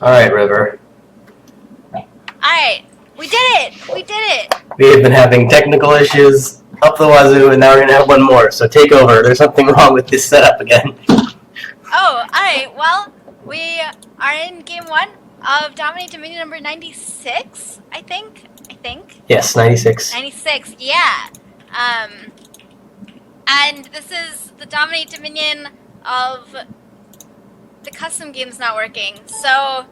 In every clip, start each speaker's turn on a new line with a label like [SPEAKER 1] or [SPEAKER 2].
[SPEAKER 1] Alright, River.
[SPEAKER 2] Alright, we did it! We did it!
[SPEAKER 1] We have been having technical issues up the wazoo, and now we're going to have one more, so take over. There's something wrong with this setup again.
[SPEAKER 2] Oh, alright, well, we are in game 1 of DominateDominion number 96, I think?
[SPEAKER 1] Yes, 96.
[SPEAKER 2] 96, yeah. And this is the DominateDominion of the custom game's not working, so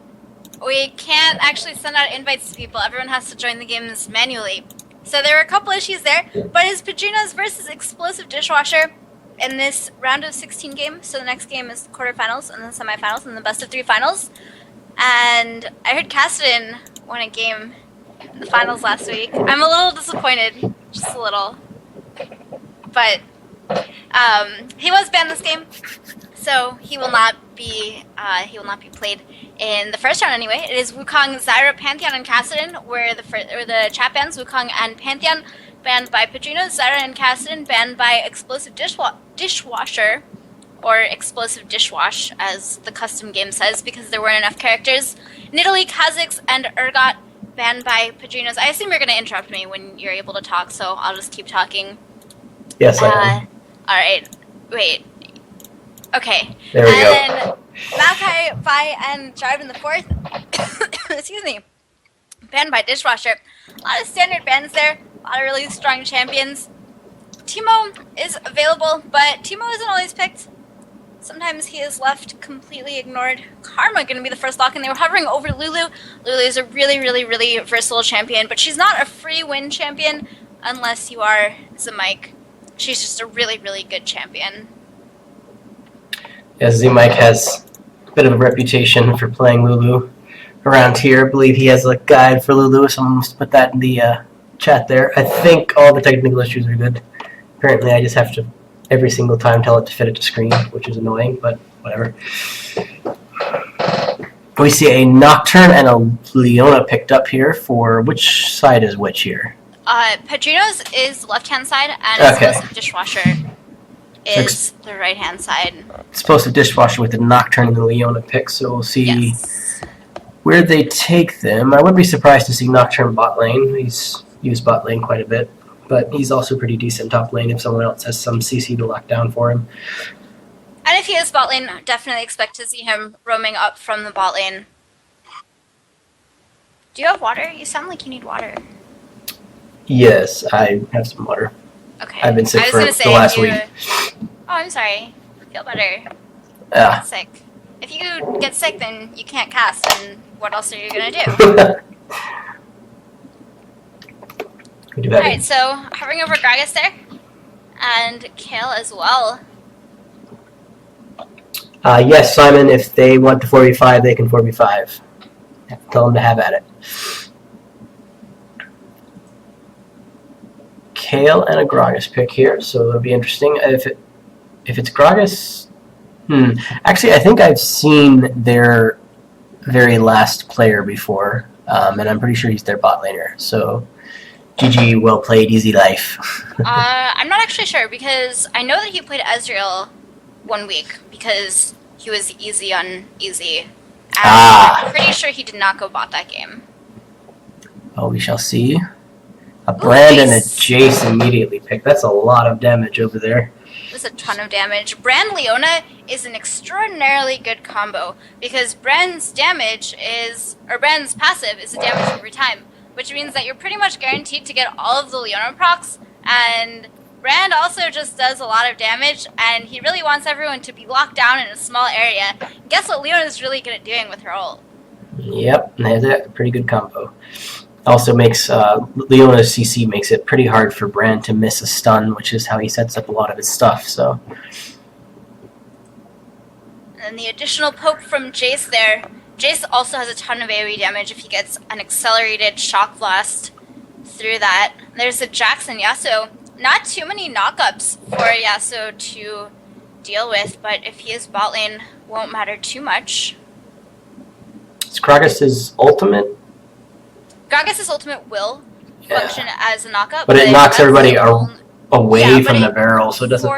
[SPEAKER 2] we can't actually send out invites to people. Everyone has to join the games manually. So there were a couple issues there, but it's Padrinos versus Explosive Dishwasher in this round of 16 game. So the next game is quarterfinals and then semifinals and the best of 3 finals. And I heard Kassadin won a game in the finals last week. I'm a little disappointed, just a little. But he was banned this game, so he will not be played in the first round anyway. It is Wukong, Zyra, Pantheon, and Kassadin, where the chat bans. Wukong and Pantheon banned by Padrinos, Zyra and Kassadin banned by Explosive Dishwasher, or Explosive Dishwash, as the custom game says, because there weren't enough characters. Nidalee, Kha'Zix, and Urgot banned by Padrinos. I assume you're going to interrupt me when you're able to talk, so I'll just keep talking.
[SPEAKER 1] Yes, I am.
[SPEAKER 2] Alright, wait. Okay.
[SPEAKER 1] There we go.
[SPEAKER 2] And then Maokai, Vi, and Jarvan the 4th, excuse me, banned by Dishwasher. A lot of standard bans there, a lot of really strong champions. Teemo is available, but Teemo isn't always picked. Sometimes he is left completely ignored. Karma going to be the first lock, and they were hovering over Lulu. Lulu is a really, really, really versatile champion, but she's not a free win champion unless you are Zimike. She's just a really, really good champion.
[SPEAKER 1] Yeah, Z-Mike has a bit of a reputation for playing Lulu around here. I believe he has a guide for Lulu. Someone must put that in the chat there. I think all the technical issues are good. Apparently, I just have to every single time tell it to fit it to screen, which is annoying, but whatever. We see a Nocturne and a Leona picked up here for which side is which here?
[SPEAKER 2] Padrinos is left-hand side, and
[SPEAKER 1] Okay.
[SPEAKER 2] Explosive Dishwasher is the right-hand side.
[SPEAKER 1] Explosive Dishwasher with the Nocturne and the Leona pick, so we'll see where they take them. I would be surprised to see Nocturne bot lane. He's used bot lane quite a bit, but he's also pretty decent top lane if someone else has some CC to lock down for him.
[SPEAKER 2] And if he is bot lane, definitely expect to see him roaming up from the bot lane. Do you have water? You sound like you need water.
[SPEAKER 1] Yes, I have some water.
[SPEAKER 2] Okay.
[SPEAKER 1] I've been sick
[SPEAKER 2] I was
[SPEAKER 1] for
[SPEAKER 2] gonna say,
[SPEAKER 1] the last week.
[SPEAKER 2] Oh, I'm sorry. Feel better.
[SPEAKER 1] Yeah.
[SPEAKER 2] Sick. If you get sick, then you can't cast, and what else are you gonna do? Alright, so hovering over Gragas there, and Kayle as well.
[SPEAKER 1] Yes, Simon, if they want to 4v5, they can 4v5. Tell them to have at it. Kayle and a Gragas pick here, so it'll be interesting. If it's Gragas, actually, I think I've seen their very last player before, and I'm pretty sure he's their bot laner. So, GG, well played, easy life.
[SPEAKER 2] I'm not actually sure, because I know that he played Ezreal 1 week because he was easy on easy. And I'm pretty sure he did not go bot that game.
[SPEAKER 1] Oh, we shall see. A Brand and a Jayce immediately picked. That's a lot of damage over there.
[SPEAKER 2] That's a ton of damage. Brand Leona is an extraordinarily good combo because Brand's passive is a damage every time, which means that you're pretty much guaranteed to get all of the Leona procs, and Brand also just does a lot of damage, and he really wants everyone to be locked down in a small area. Guess what Leona's really good at doing with her ult?
[SPEAKER 1] Yep, that's a pretty good combo. Also makes Leona's CC makes it pretty hard for Brand to miss a stun, which is how he sets up a lot of his stuff. So,
[SPEAKER 2] and the additional poke from Jayce there. Jayce also has a ton of AoE damage if he gets an accelerated shock blast through that. There's a Jax+Yasuo. Not too many knockups for Yasuo to deal with, but if he is bot lane, won't matter too much.
[SPEAKER 1] Is Gragas' ultimate?
[SPEAKER 2] Gragas' ultimate will function as a knockup,
[SPEAKER 1] but it knocks everybody away from the barrel, so it doesn't.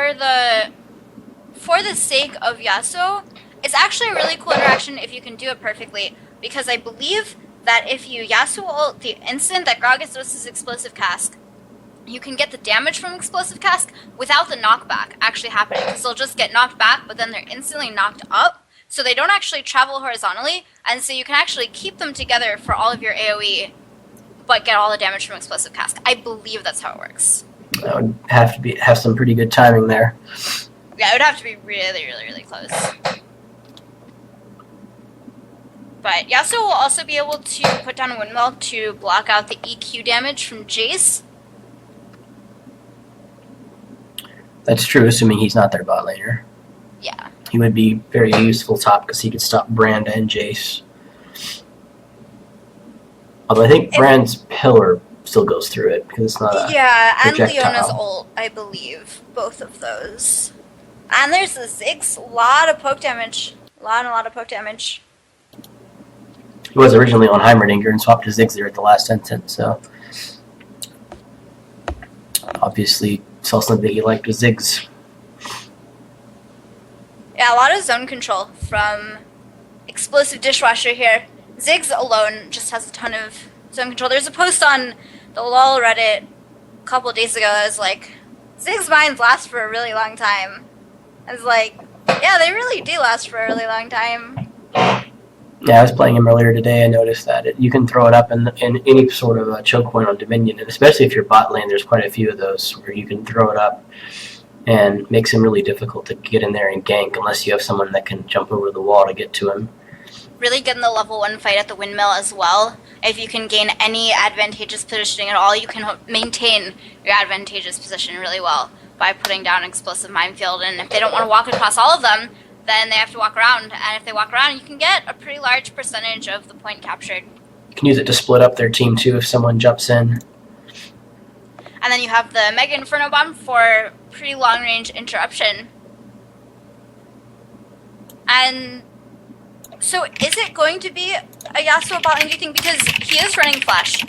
[SPEAKER 1] For
[SPEAKER 2] the sake of Yasuo, it's actually a really cool interaction if you can do it perfectly, because I believe that if you Yasuo ult the instant that Gragas does his explosive cask, you can get the damage from explosive cask without the knockback actually happening. Because they'll just get knocked back, but then they're instantly knocked up, so they don't actually travel horizontally, and so you can actually keep them together for all of your AoE, but get all the damage from explosive cask. I believe that's how it works.
[SPEAKER 1] That would have some pretty good timing there.
[SPEAKER 2] Yeah, it would have to be really, really, really close. But Yasuo will also be able to put down a windmill to block out the EQ damage from Jayce.
[SPEAKER 1] That's true, assuming he's not their bot laner.
[SPEAKER 2] Yeah.
[SPEAKER 1] He would be very useful top because he could stop Brand and Jayce. Although I think Brand's pillar still goes through it because it's not a
[SPEAKER 2] and
[SPEAKER 1] projectile.
[SPEAKER 2] Leona's ult, I believe. Both of those. And there's the Ziggs. A lot of poke damage. A lot of poke damage.
[SPEAKER 1] He was originally on Heimerdinger and swapped to Ziggs there at the last sentence, so obviously saw something he liked with Ziggs.
[SPEAKER 2] Yeah, a lot of zone control from Explosive Dishwasher here. Ziggs alone just has a ton of zone control. There's a post on the LOL Reddit a couple of days ago that was like, Ziggs mines last for a really long time. I was like, yeah, they really do last for a really long time.
[SPEAKER 1] Yeah, I was playing him earlier today. I noticed that you can throw it up in any sort of a choke point on Dominion, and especially if you're bot lane, there's quite a few of those where you can throw it up and makes him really difficult to get in there and gank unless you have someone that can jump over the wall to get to him.
[SPEAKER 2] Really good in the level 1 fight at the windmill as well. If you can gain any advantageous positioning at all, you can maintain your advantageous position really well by putting down an explosive minefield. And if they don't want to walk across all of them, then they have to walk around. And if they walk around, you can get a pretty large percentage of the point captured.
[SPEAKER 1] You can use it to split up their team too if someone jumps in.
[SPEAKER 2] And then you have the Mega Inferno Bomb for pretty long range interruption. And so is it going to be a Yasuo bot lane, do you think? Because he is running Flash.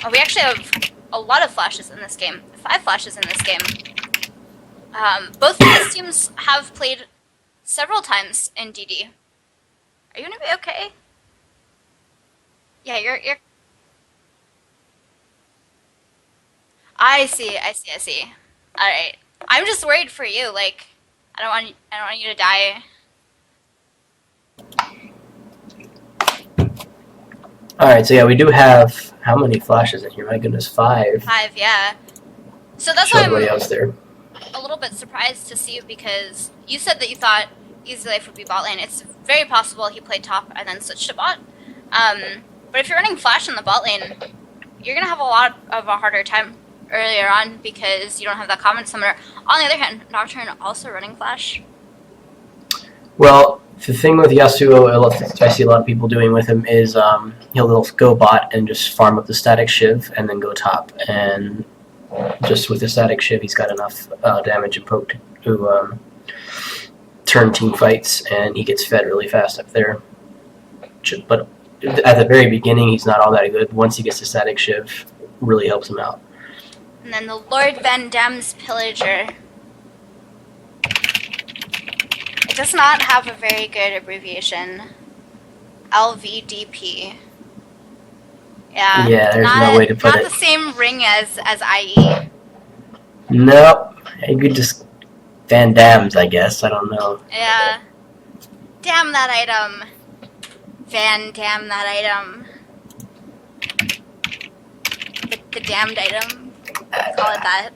[SPEAKER 2] Oh, we actually have a lot of flashes in this game. 5 flashes in this game. Both of these teams have played several times in DD. Are you gonna be okay? Yeah, you're I see. Alright. I'm just worried for you, like I don't want you to die.
[SPEAKER 1] Alright, so yeah, we do have how many flashes in here? My goodness, 5.
[SPEAKER 2] 5, yeah. So that's
[SPEAKER 1] Show
[SPEAKER 2] why
[SPEAKER 1] everybody
[SPEAKER 2] I'm
[SPEAKER 1] else there.
[SPEAKER 2] a little bit surprised to see, because you said that you thought Easy Life would be bot lane. It's very possible he played top and then switched to bot. But if you're running Flash in the bot lane, you're going to have a lot of a harder time earlier on because you don't have that common summoner. On the other hand, Nocturne also running Flash.
[SPEAKER 1] Well, the thing with Yasuo, I see a lot of people doing with him is he'll go bot and just farm up the static shiv and then go top. And just with the static shiv, he's got enough damage and poke to turn team fights, and he gets fed really fast up there. But at the very beginning, he's not all that good. Once he gets the static shiv, really helps him out.
[SPEAKER 2] And then the Lord Van Dam's Pillager. It does not have a very good abbreviation. LVDP. Yeah,
[SPEAKER 1] there's no way to put it.
[SPEAKER 2] Not the same ring as IE.
[SPEAKER 1] Nope. You could just Van Dams, I guess. I don't know.
[SPEAKER 2] Yeah. Damn that item. Van damn that item. The damned item. Call it that.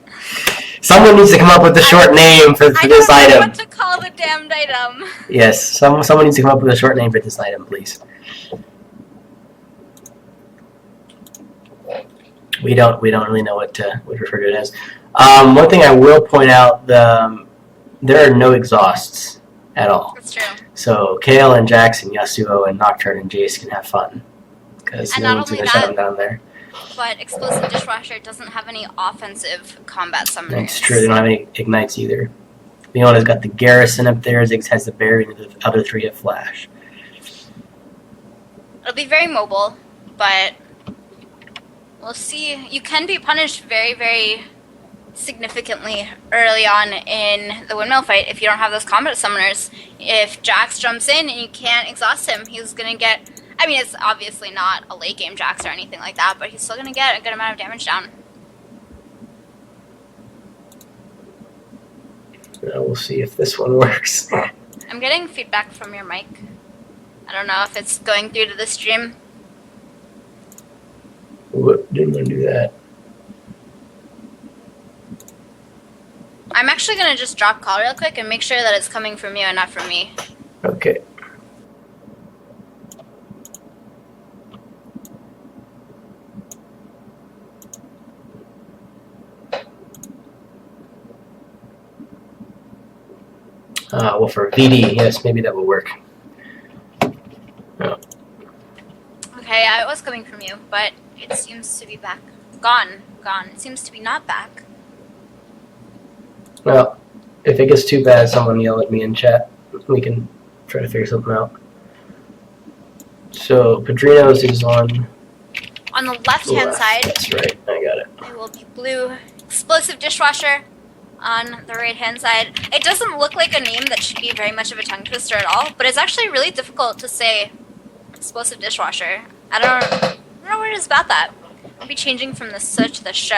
[SPEAKER 1] Someone needs to come up with a short name for this
[SPEAKER 2] I don't know
[SPEAKER 1] item.
[SPEAKER 2] what to call the damned item.
[SPEAKER 1] Yes, someone needs to come up with a short name for this item, please. We don't really know what to refer to it as. One thing I will point out, there are no exhausts at all.
[SPEAKER 2] That's true.
[SPEAKER 1] So Kayle and Jax and Yasuo and Nocturne and Jayce can have fun because
[SPEAKER 2] And
[SPEAKER 1] no
[SPEAKER 2] not
[SPEAKER 1] one's
[SPEAKER 2] only
[SPEAKER 1] going to shut
[SPEAKER 2] that,
[SPEAKER 1] them down there.
[SPEAKER 2] But Explosive Dishwasher doesn't have any offensive combat summoners.
[SPEAKER 1] That's true. They don't have any ignites either. Leona's got the Garrison up there. Ziggs has the Barry, and the other 3 have Flash.
[SPEAKER 2] It'll be very mobile, but we'll see. You can be punished very, very significantly early on in the windmill fight if you don't have those combat summoners. If Jax jumps in and you can't exhaust him, he's going to get I mean, it's obviously not a late game Jax or anything like that, but he's still gonna get a good amount of damage down.
[SPEAKER 1] We'll see if this one works.
[SPEAKER 2] I'm getting feedback from your mic. I don't know if it's going through to the stream.
[SPEAKER 1] Whoop, didn't want to do that.
[SPEAKER 2] I'm actually gonna just drop call real quick and make sure that it's coming from you and not from me.
[SPEAKER 1] Okay. Well, for VD, yes, maybe that will work. Oh.
[SPEAKER 2] Okay, it was coming from you, but it seems to be back. Gone. It seems to be not back.
[SPEAKER 1] Well, if it gets too bad, someone yell at me in chat. We can try to figure something out. So, Padrinos is on
[SPEAKER 2] the left-hand side.
[SPEAKER 1] That's right, I got it.
[SPEAKER 2] It will be blue. Explosive Dishwasher on the right-hand side. It doesn't look like a name that should be very much of a tongue twister at all, but it's actually really difficult to say Explosive Dishwasher. I don't know what it is about that. I'll be changing from the S to the Sh.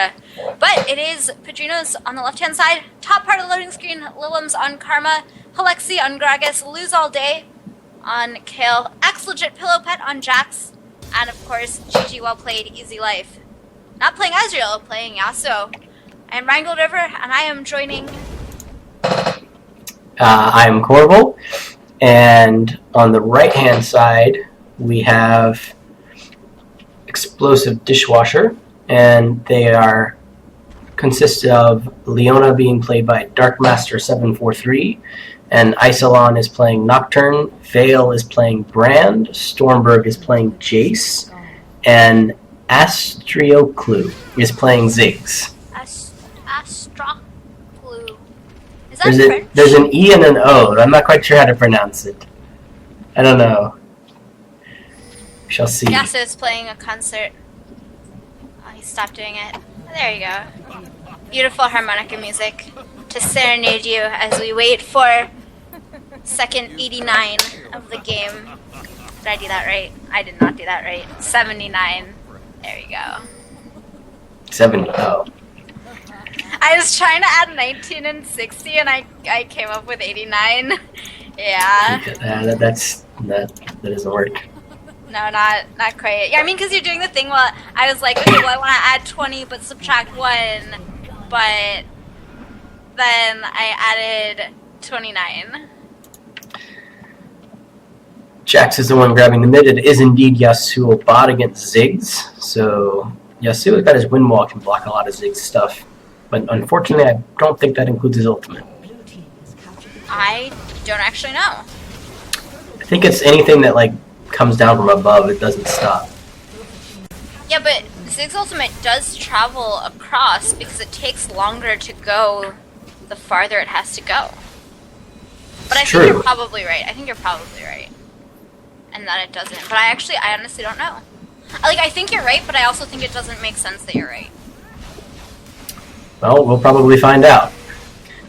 [SPEAKER 2] But it is Padrinos on the left-hand side. Top part of the loading screen, Lilims on Karma, Halexi on Gragas, Lose All Day on Kayle, X-Legit Pillow Pet on Jax, and of course, GG Well Played, Easy Life. Not playing Ezreal, playing Yasuo. I am RheingoldRiver, and I am joining...
[SPEAKER 1] I'm Koravel, and on the right-hand side, we have Explosive Dishwasher, and they consist of Leona being played by Darkmaster743, and Isolon is playing Nocturne, Vale is playing Brand, Stormberg is playing Jayce, and Astrioclu is playing Ziggs.
[SPEAKER 2] Astroclu. Is that French?
[SPEAKER 1] There's an E and an O. I'm not quite sure how to pronounce it. I don't know. We shall see.
[SPEAKER 2] Yasuo is playing a concert. Oh, he stopped doing it. There you go. Beautiful harmonica music to serenade you as we wait for second 89 of the game. Did I do that right? I did not do that right. 79. There you go.
[SPEAKER 1] 70. Oh.
[SPEAKER 2] I was trying to add 19 and 60, and I came up with 89. Yeah.
[SPEAKER 1] That doesn't work.
[SPEAKER 2] No, not quite. Yeah, I mean, because you're doing the thing while I was like, okay, well, I want to add 20 but subtract 1, but then I added 29.
[SPEAKER 1] Jax is the one grabbing the mid. It is indeed Yasuo bot against Ziggs. So Yasuo got his wind wall, can block a lot of Ziggs stuff. But unfortunately, I don't think that includes his ultimate.
[SPEAKER 2] I don't actually know.
[SPEAKER 1] I think it's anything that comes down from above. It doesn't stop.
[SPEAKER 2] Yeah, but Ziggs' ultimate does travel across because it takes longer to go the farther it has to go. But I think you're probably right. And that it doesn't. But I honestly don't know. I think you're right, but I also think it doesn't make sense that you're right.
[SPEAKER 1] Well, we'll probably find out.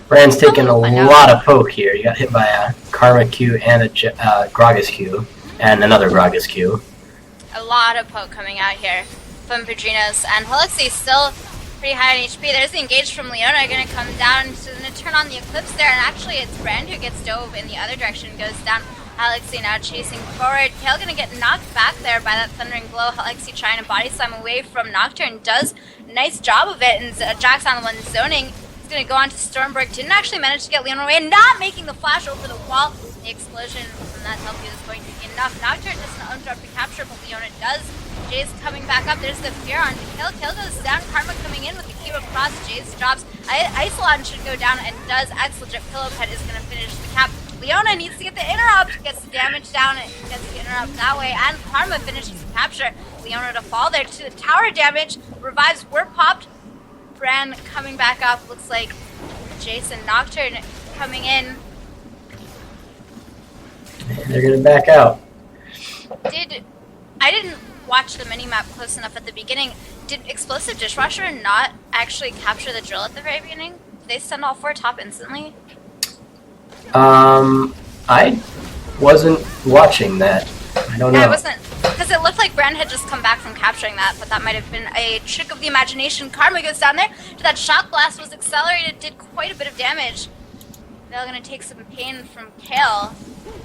[SPEAKER 1] Brand's taking a lot of poke here. You got hit by a Karma Q and a Gragas Q. And another Gragas Q.
[SPEAKER 2] A lot of poke coming out here from Padrinos. And Halexi still pretty high on HP. There's the engage from Leona going to come down. She's going to turn on the Eclipse there. And actually, it's Brand who gets dove in the other direction. Goes down. Halexi now chasing forward. Kayle going to get knocked back there by that Thundering Blow. Halexi trying to body slam away from Nocturne. Does a nice job of it. And Jax on the one zoning. He's going to go on to Stormberg. Didn't actually manage to get Leona away. And not making the flash over the wall. The explosion from that W is going to be enough. Nocturne doesn't interrupt the capture, but Leona does. Jayce coming back up. There's the fear on Kayle. Kayle goes down. Karma coming in with the Q across. Jayce drops. Isolon should go down and does. X-Legit Pillow Pet is going to finish the cap. Leona needs to get the interrupt. Gets the damage down and gets the interrupt that way. And Karma finishes the capture. Leona to fall there to the tower damage. Revives were popped. Brand coming back up. Looks like Jayce and Nocturne coming in.
[SPEAKER 1] They're gonna back out.
[SPEAKER 2] I didn't watch the minimap close enough at the beginning. Did Explosive Dishwasher not actually capture the drill at the very beginning? Did they send all 4 top instantly?
[SPEAKER 1] I wasn't watching that. I don't know.
[SPEAKER 2] I wasn't because it looked like Brand had just come back from capturing that, but that might have been a trick of the imagination. Karma goes down there. That shock blast was accelerated, did quite a bit of damage. They're going to take some pain from Kayle.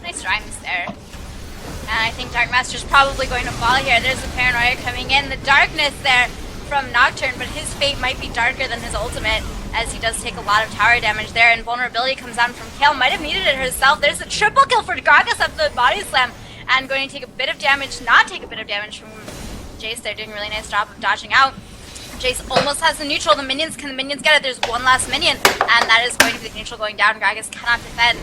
[SPEAKER 2] Nice rhymes there. And I think Dark Master's probably going to fall here. There's the Paranoia coming in. The darkness there from Nocturne, but his fate might be darker than his ultimate, as he does take a lot of tower damage there, and vulnerability comes down from Kayle. Might have needed it herself. There's a triple kill for Gragas up the body slam, and going to take a bit of damage, not take a bit of damage from Jayce. They're doing a really nice job of dodging out. Jayce almost has the neutral. The minions, can the minions get it? There's one last minion, and that is going to be the neutral going down. Gragas cannot defend.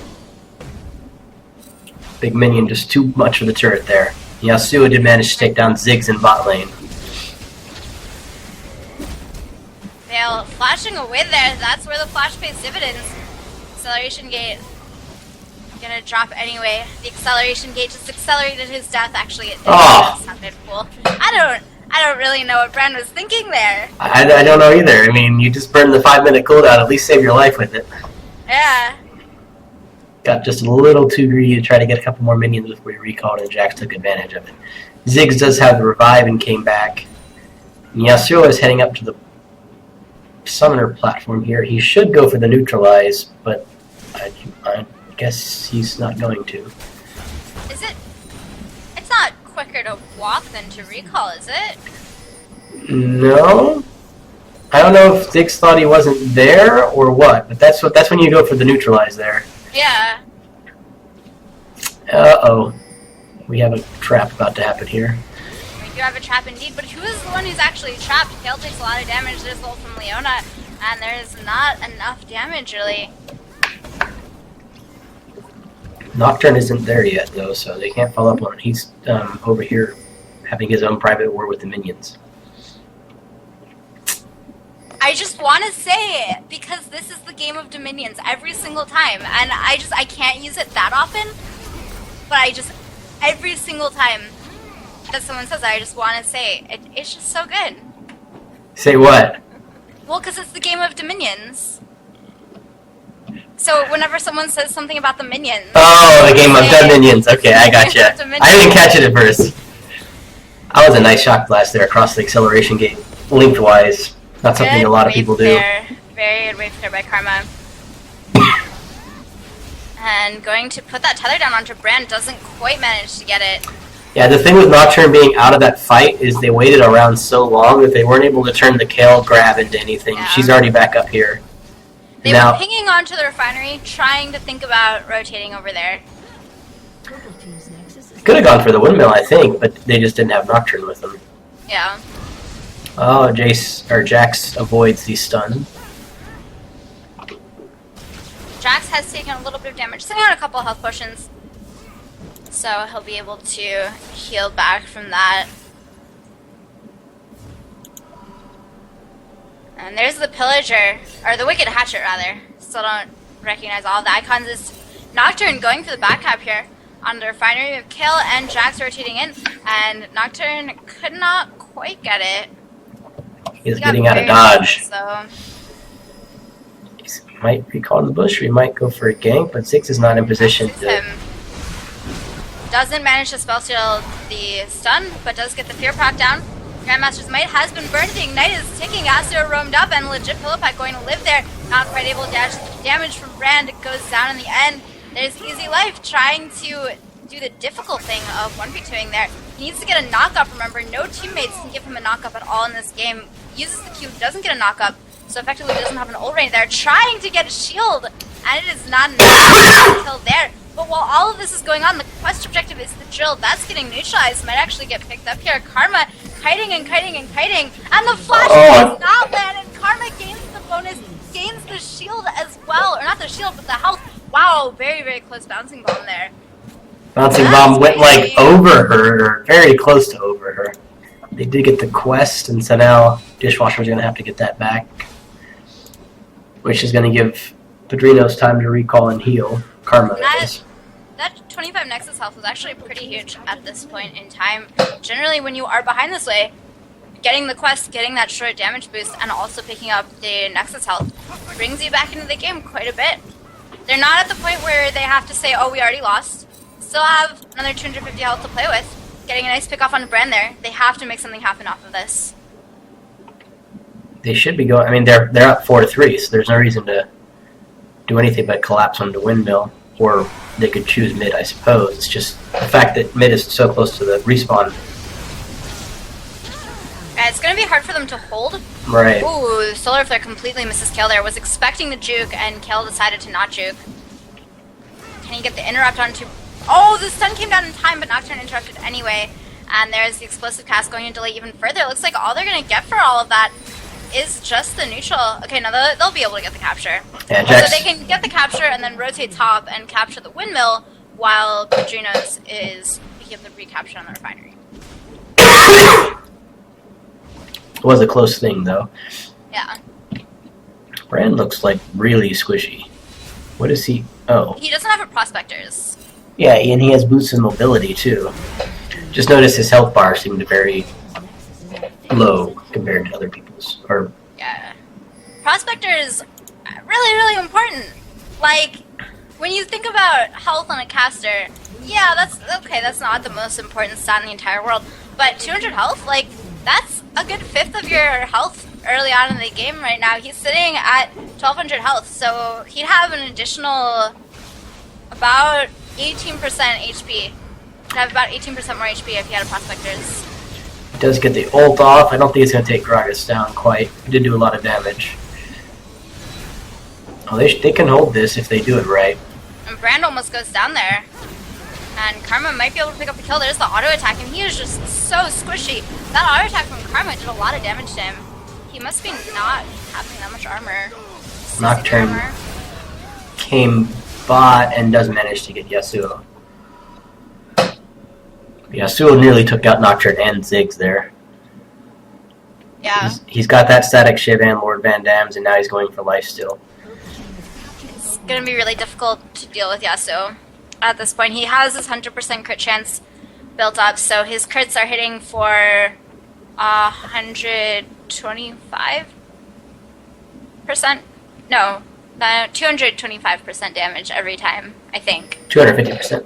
[SPEAKER 1] Big minion, just too much for the turret there. Yasuo did manage to take down Ziggs in bot lane.
[SPEAKER 2] Vale flashing away there. That's where the flash pays dividends. Acceleration gate gonna drop anyway. The acceleration gate just accelerated his death. Actually, it did. That sounded cool. I don't really know what Brand was thinking there.
[SPEAKER 1] I don't know either. I mean, you just burned the 5-minute cooldown. At least save your life with it.
[SPEAKER 2] Yeah.
[SPEAKER 1] Got just a little too greedy to try to get a couple more minions before he recalled, and Jax took advantage of it. Ziggs does have the revive and came back. And Yasuo is heading up to the summoner platform here. He should go for the neutralize, but I guess he's not going to.
[SPEAKER 2] Is it? It's not quicker to walk than to recall, is it?
[SPEAKER 1] No. I don't know if Ziggs thought he wasn't there or what, but that's when you go for the neutralize there.
[SPEAKER 2] Yeah.
[SPEAKER 1] Uh-oh. We have a trap about to happen here.
[SPEAKER 2] We do have a trap indeed, but who is the one who's actually trapped? Kayle takes a lot of damage. There's a ult from Leona, and there's not enough damage, really.
[SPEAKER 1] Nocturne isn't there yet, though, so they can't follow up on it. He's over here having his own private war with the minions.
[SPEAKER 2] I just want to say it, because this is the game of Dominions every single time, and I can't use it that often, but every single time that someone says that, I just want to say it, it's just so good.
[SPEAKER 1] Say what?
[SPEAKER 2] Well, because it's the game of Dominions. So whenever someone says something about the minions...
[SPEAKER 1] Oh, the game of Dominions. Okay, I gotcha. I didn't catch it at first. That was a nice shock blast there across the acceleration gate, lengthwise. Not something
[SPEAKER 2] Good
[SPEAKER 1] a lot of people do.
[SPEAKER 2] Very good wave there by Karma. And going to put that tether down onto Brand, doesn't quite manage to get it.
[SPEAKER 1] Yeah, the thing with Nocturne being out of that fight is they waited around so long that they weren't able to turn the Kayle grab into anything. Yeah. She's already back up here.
[SPEAKER 2] They were pinging onto the refinery, trying to think about rotating over there.
[SPEAKER 1] Could have gone for the windmill, I think, but they just didn't have Nocturne with them.
[SPEAKER 2] Yeah.
[SPEAKER 1] Oh, Jax avoids the stun.
[SPEAKER 2] Jax has taken a little bit of damage, sitting on a couple of health potions, so he'll be able to heal back from that. And there's the Pillager, or the Wicked Hatchet rather. Still don't recognize all the icons. Is Nocturne going for the back cap here on the refinery. We have Kayle and Jax rotating in, and Nocturne could not quite get it.
[SPEAKER 1] He's getting out of dodge.
[SPEAKER 2] So.
[SPEAKER 1] He might recall the bush, or he might go for a gank, but Ziggs is not in position to...
[SPEAKER 2] Doesn't manage to spell steal the stun, but does get the fear proc down. Grandmaster's Might has been burned. The Ignite is ticking. Yasuo roamed up, and legit Pillowpack going to live there. Not quite able to dash. Damage from Brand goes down in the end. There's Easy Life trying to do the difficult thing of 1v2ing there. He needs to get a knock-up, remember. No teammates can give him a knock-up at all in this game. Uses the Q, doesn't get a knock-up, so effectively doesn't have an ult range there. Trying to get a shield, and it is not enough until there. But while all of this is going on, the quest objective is the drill. That's getting neutralized. Might actually get picked up here. Karma kiting and kiting and kiting. And the flash does not land. And Karma gains the bonus, gains the shield as well. Or not the shield, but the health. Wow, very, very close bouncing bomb there.
[SPEAKER 1] Bouncing bomb went like over her, or very close to over her. They did get the quest, and so now Dishwasher is going to have to get that back. Which is going to give Padrinos time to recall and heal. Karma,
[SPEAKER 2] that 25 Nexus health was actually pretty huge at this point in time. Generally, when you are behind this way, getting the quest, getting that short damage boost, and also picking up the Nexus health brings you back into the game quite a bit. They're not at the point where they have to say, oh, we already lost. Still have another 250 health to play with. Getting a nice pick off on Brand there. They have to make something happen off of this.
[SPEAKER 1] They should be going. I mean, they're up 4-3, so there's no reason to do anything but collapse onto windmill, or they could choose mid, I suppose. It's just the fact that mid is so close to the respawn.
[SPEAKER 2] It's going to be hard for them to hold.
[SPEAKER 1] Right.
[SPEAKER 2] Ooh, Solar Flare completely misses Kayle there. Was expecting the juke, and Kayle decided to not juke. Can he get the interrupt onto... Oh, the stun came down in time, but Nocturne interrupted anyway. And there's the explosive cast going to delay even further. It looks like all they're going to get for all of that is just the neutral. Okay, now they'll be able to get the capture.
[SPEAKER 1] Yeah,
[SPEAKER 2] so they can get the capture and then rotate top and capture the windmill while Padrinos is picking up the recapture on the refinery.
[SPEAKER 1] It was a close thing, though.
[SPEAKER 2] Yeah.
[SPEAKER 1] Brand looks like really squishy. What is he? Oh.
[SPEAKER 2] He doesn't have a prospectors.
[SPEAKER 1] Yeah, and he has boosts in mobility, too. Just notice his health bar seemed very low compared to other people's. Or
[SPEAKER 2] yeah. Prospectors, really, really important. Like, when you think about health on a caster, yeah, that's okay, that's not the most important stat in the entire world. But 200 health, like, that's a good fifth of your health early on in the game right now. He's sitting at 1200 health, so he'd have an additional about 18% HP. He'd have about 18% more HP if he had a Prospectors.
[SPEAKER 1] he does get the ult off. I don't think he's going to take Gragas down quite. He did do a lot of damage. Oh, they can hold this if they do it right.
[SPEAKER 2] And Brand almost goes down there. And Karma might be able to pick up the kill. There's the auto attack, and he is just so squishy. That auto attack from Karma did a lot of damage to him. He must be not having that much armor.
[SPEAKER 1] Nocturne
[SPEAKER 2] armor.
[SPEAKER 1] Came bot and does manage to get Yasuo. Yasuo nearly took out Nocturne and Ziggs there.
[SPEAKER 2] Yeah.
[SPEAKER 1] He's got that static shiv and Lord Van Dam's, and now he's going for lifesteal.
[SPEAKER 2] It's going to be really difficult to deal with Yasuo at this point. He has his 100% crit chance built up, so his crits are hitting for 125%? No, 225% damage every time, I think.
[SPEAKER 1] 250%.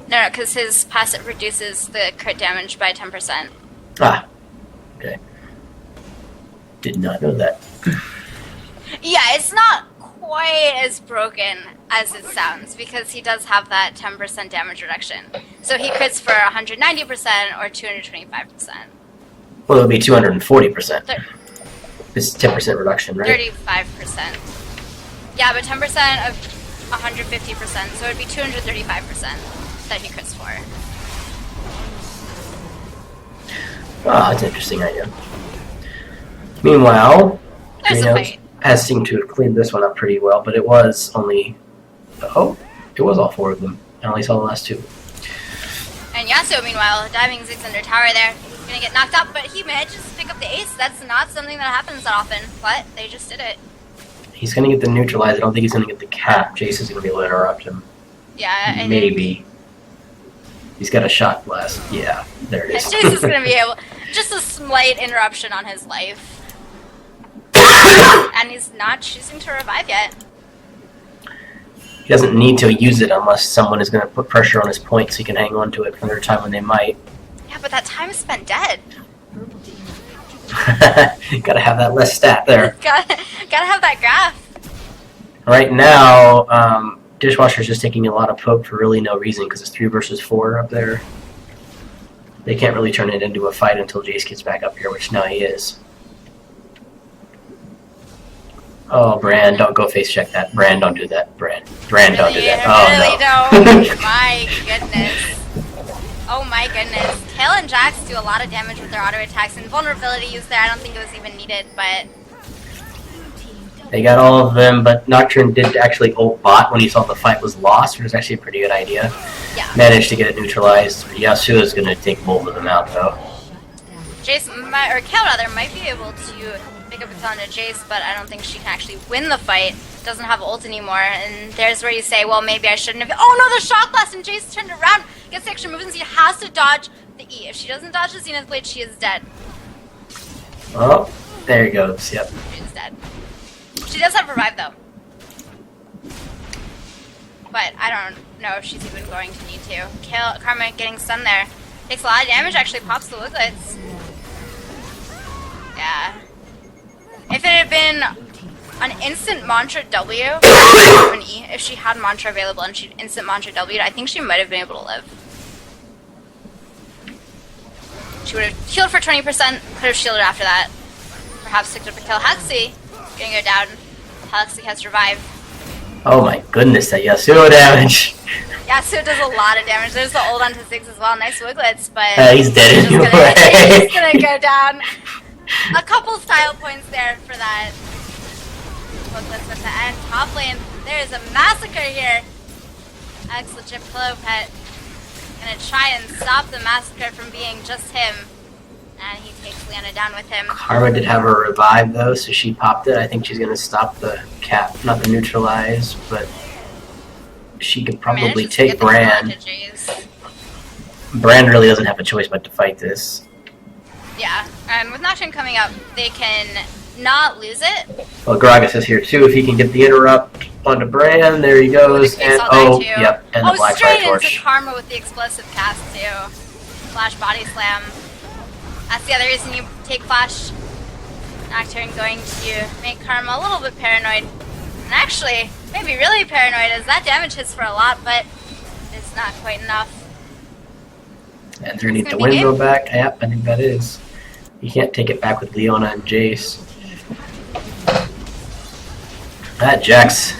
[SPEAKER 2] No, because his passive reduces the crit damage by 10%.
[SPEAKER 1] Ah. Okay. Did not know that.
[SPEAKER 2] Yeah, it's not quite as broken as it sounds, because he does have that 10% damage reduction. So he crits for 190% or 225%.
[SPEAKER 1] Well, it would be 240%. It's 10% reduction, right?
[SPEAKER 2] 35%. Yeah, but 10% of 150%, so it would be 235% that he crits for.
[SPEAKER 1] Ah, that's an interesting idea. Meanwhile,
[SPEAKER 2] There's a fight.
[SPEAKER 1] has seemed to have cleaned this one up pretty well, but it was only... Oh, it was all four of them. I only saw the last two.
[SPEAKER 2] And Yasuo, meanwhile, diving Ziggs under tower there. Gonna get knocked up, but he manages to pick up the ace. That's not something that happens that often, but they just did it.
[SPEAKER 1] He's going to get the neutralize. I don't think he's going to get the cap. Jayce is going to be able to interrupt him.
[SPEAKER 2] Yeah,
[SPEAKER 1] Maybe. He's got a shot blast. Yeah, there it is.
[SPEAKER 2] And Jayce is gonna be able... Just a slight interruption on his life. And he's not choosing to revive yet.
[SPEAKER 1] He doesn't need to use it unless someone is going to put pressure on his point so he can hang on to it for their time when they might.
[SPEAKER 2] Yeah, but that time is spent dead.
[SPEAKER 1] Gotta have that less stat there.
[SPEAKER 2] gotta have that graph.
[SPEAKER 1] Right now, Dishwasher's just taking a lot of poke for really no reason because it's 3 versus 4 up there. They can't really turn it into a fight until Jayce gets back up here, which now he is. Oh, Brand, don't go face check that. Brand, don't do that. Brand, don't do that. Oh,
[SPEAKER 2] really
[SPEAKER 1] no.
[SPEAKER 2] don't. My goodness. Oh my goodness. Kayle and Jax do a lot of damage with their auto attacks, and vulnerability use there. I don't think it was even needed, but...
[SPEAKER 1] They got all of them, but Nocturne did actually ult bot when he saw the fight was lost, which was actually a pretty good idea.
[SPEAKER 2] Yeah.
[SPEAKER 1] Managed to get it neutralized. Yasuo is going to take both of them out, though.
[SPEAKER 2] Jayce, or Kayle rather, might be able to pick up a kill onto Jayce, but I don't think she can actually win the fight. Doesn't have ult anymore, and there's where you say, well, maybe I shouldn't have... Oh no, the shock blast, and Jayce turned around, gets the extra movement, he has to dodge the E. If she doesn't dodge the Zenith Blade, she is dead.
[SPEAKER 1] Oh, there he goes, yep.
[SPEAKER 2] She's dead. She does have revive, though. But I don't know if she's even going to need to. Karma getting stunned there. Takes a lot of damage, actually pops the Wooglets. Yeah. If it had been an instant Mantra W, an E, if she had Mantra available and she'd instant Mantra W, I think she might have been able to live. She would have healed for 20%, could have shielded after that. Perhaps picked up a kill. Kha'Zix gonna go down. Kha'Zix has revived.
[SPEAKER 1] Oh my goodness, that Yasuo damage.
[SPEAKER 2] Yasuo does a lot of damage. There's the ult onto Ziggs as well. Nice Wooglets, but
[SPEAKER 1] he's dead anyway.
[SPEAKER 2] He's gonna go down. A couple style points there for that. Wooglets at the end. Top lane, there is a massacre here. X legit pillow pet. Gonna try and stop the massacre from being just him. And he takes Leona down with him.
[SPEAKER 1] Karma did have her revive though, so she popped it. I think she's gonna stop the cap, not the neutralize, but she could probably take Brand. Brand really doesn't have a choice but to fight this.
[SPEAKER 2] Yeah, and with Nocturne coming up, they can not lose it.
[SPEAKER 1] Well, Gragas is here too. If he can get the interrupt onto Brand, there he goes. And yep, and the Black Fire Torch.
[SPEAKER 2] Into Karma with the explosive cast too. Flash body slam. That's the other reason you take Flash. Nocturne going to make Karma a little bit paranoid. And actually, maybe really paranoid, as that damage hits for a lot, but it's not quite enough.
[SPEAKER 1] And they're gonna need the window back. Yep, I think that is. You can't take it back with Leona and Jayce. That Jax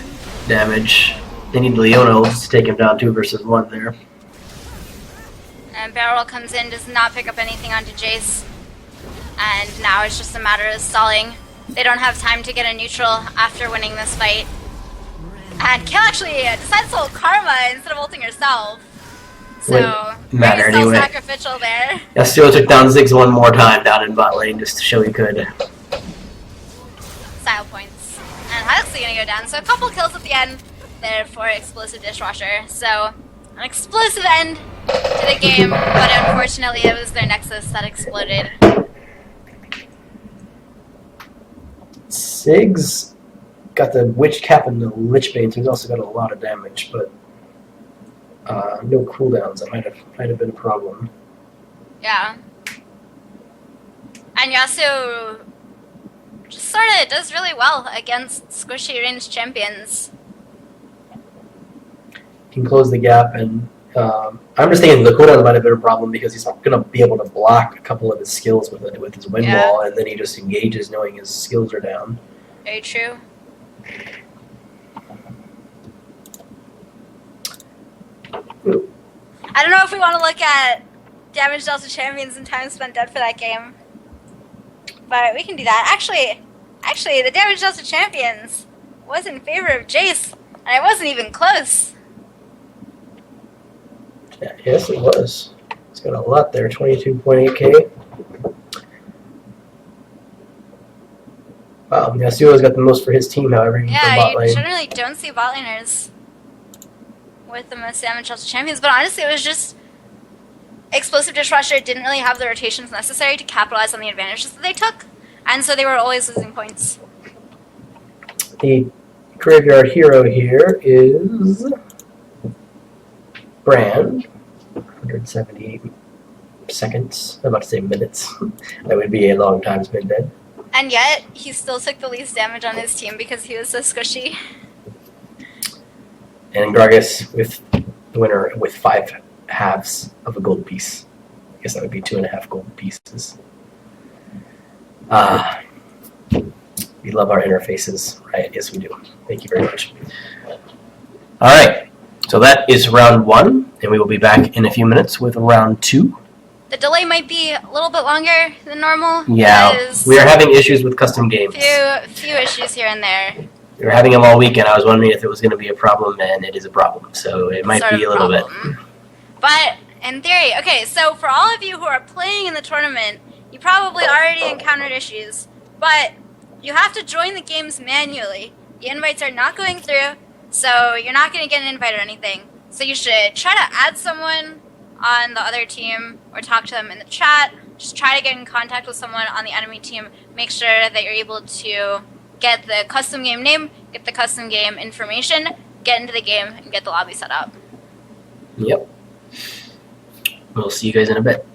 [SPEAKER 1] damage. They need Leona to take him down 2 versus 1 there.
[SPEAKER 2] And Barrel comes in, does not pick up anything onto Jayce. And now it's just a matter of stalling. They don't have time to get a neutral after winning this fight. And Kayle actually decides to ult Karma instead of ulting herself. So,
[SPEAKER 1] matter anyway.
[SPEAKER 2] Sacrificial there.
[SPEAKER 1] Yasuo took down Ziggs one more time down in bot lane just to show he could.
[SPEAKER 2] Style points. And Kha'Zix gonna go down. So a couple kills at the end there for Explosive Dishwasher. So an explosive end to the game, but unfortunately it was their Nexus that exploded.
[SPEAKER 1] Ziggs got the Witch Cap and the Lich Bane, so he's also got a lot of damage, but no cooldowns. That might have been a problem.
[SPEAKER 2] Yeah. And Yasuo just sort of does really well against squishy ranged champions.
[SPEAKER 1] Can close the gap, and I'm just thinking the cooldown might have been a problem because he's not going to be able to block a couple of his skills with his wind wall, and then he just engages knowing his skills are down.
[SPEAKER 2] Very true.
[SPEAKER 1] Ooh.
[SPEAKER 2] I don't know if we want to look at damage dealt to champions and time spent dead for that game, but we can do that. Actually, the damage dealt to champions was in favor of Jayce, and it wasn't even close.
[SPEAKER 1] Yeah, yes, it was. It's got a lot there, 22.8k. Wow, Yasuo's got the most for his team, however, even for bot lane.
[SPEAKER 2] You generally don't see bot laners with the most damage dealt to champions, but honestly, it was just Explosive Dishwasher didn't really have the rotations necessary to capitalize on the advantages that they took, and so they were always losing points.
[SPEAKER 1] The graveyard hero here is Brand. 178 seconds. I'm about to say minutes. That would be a long time spent dead.
[SPEAKER 2] And yet, he still took the least damage on his team because he was so squishy.
[SPEAKER 1] And Gragas with the winner with 5 halves of a gold piece. I guess that would be 2.5 gold pieces. We love our interfaces, right? Yes, we do. Thank you very much. All right. So that is round 1, and we will be back in a few minutes with round 2.
[SPEAKER 2] The delay might be a little bit longer than normal.
[SPEAKER 1] Yeah, we are having issues with custom games.
[SPEAKER 2] Few issues here and there.
[SPEAKER 1] We were having them all weekend. I was wondering if it was going to be a problem, and it is a problem. So it might be a little bit.
[SPEAKER 2] But in theory, okay, so for all of you who are playing in the tournament, you probably already encountered issues, but you have to join the games manually. The invites are not going through, so you're not going to get an invite or anything. So you should try to add someone on the other team or talk to them in the chat. Just try to get in contact with someone on the enemy team. Make sure that you're able to get the custom game name, get the custom game information, get into the game, and get the lobby set up.
[SPEAKER 1] Yep. We'll see you guys in a bit.